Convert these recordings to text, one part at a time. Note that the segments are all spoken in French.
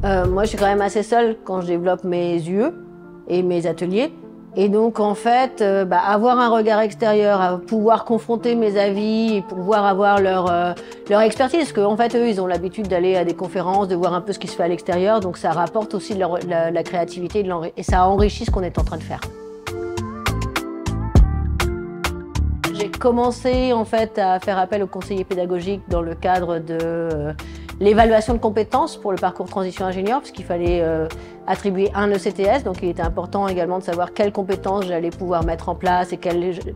Moi, je suis quand même assez seule quand je développe mes UE et mes ateliers. Et donc, en fait, avoir un regard extérieur, pouvoir confronter mes avis, et pouvoir avoir leur expertise. Parce qu'en fait, eux, ils ont l'habitude d'aller à des conférences, de voir un peu ce qui se fait à l'extérieur. Donc, ça rapporte aussi de la créativité et ça enrichit ce qu'on est en train de faire. J'ai commencé en fait à faire appel aux conseillers pédagogiques dans le cadre de l'évaluation de compétences pour le parcours transition ingénieur, puisqu'il fallait attribuer un ECTS, donc il était important également de savoir quelles compétences j'allais pouvoir mettre en place et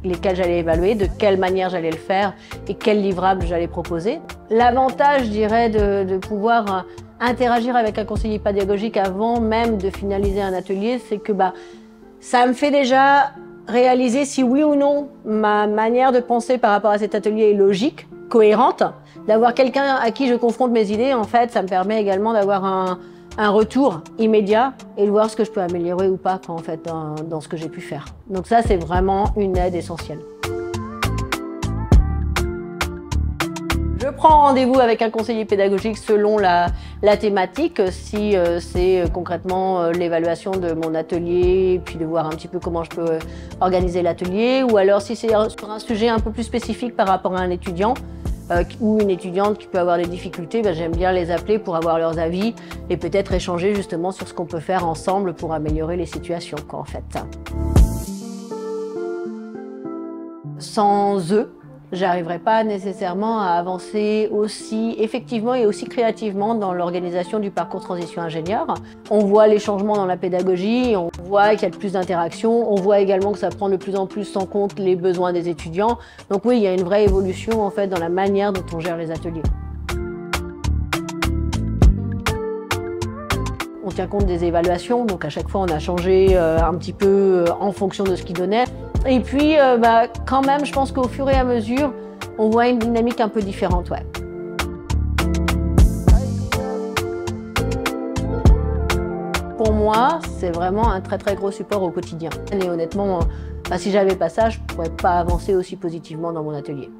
lesquelles j'allais évaluer, de quelle manière j'allais le faire et quels livrables j'allais proposer. L'avantage, je dirais, de pouvoir interagir avec un conseiller pédagogique avant même de finaliser un atelier, c'est que ça me fait déjà réaliser si oui ou non ma manière de penser par rapport à cet atelier est logique, cohérente. D'avoir quelqu'un à qui je confronte mes idées, en fait, ça me permet également d'avoir un retour immédiat et de voir ce que je peux améliorer ou pas en fait, dans ce que j'ai pu faire. Donc ça, c'est vraiment une aide essentielle. Je prends rendez-vous avec un conseiller pédagogique selon la thématique, si c'est concrètement l'évaluation de mon atelier, et puis de voir un petit peu comment je peux organiser l'atelier, ou alors si c'est sur un sujet un peu plus spécifique par rapport à un étudiant ou une étudiante qui peut avoir des difficultés, j'aime bien les appeler pour avoir leurs avis et peut-être échanger justement sur ce qu'on peut faire ensemble pour améliorer les situations, en fait. Sans eux, j'arriverai pas nécessairement à avancer aussi effectivement et aussi créativement dans l'organisation du parcours transition ingénieur. On voit les changements dans la pédagogie, on voit qu'il y a de plus d'interactions, on voit également que ça prend de plus en plus en compte les besoins des étudiants. Donc oui, il y a une vraie évolution en fait dans la manière dont on gère les ateliers. On tient compte des évaluations, donc à chaque fois on a changé un petit peu en fonction de ce qu'ils donnaient. Et puis quand même, je pense qu'au fur et à mesure, on voit une dynamique un peu différente. Ouais. Pour moi, c'est vraiment un très très gros support au quotidien. Et honnêtement, si j'avais pas ça, je ne pourrais pas avancer aussi positivement dans mon atelier.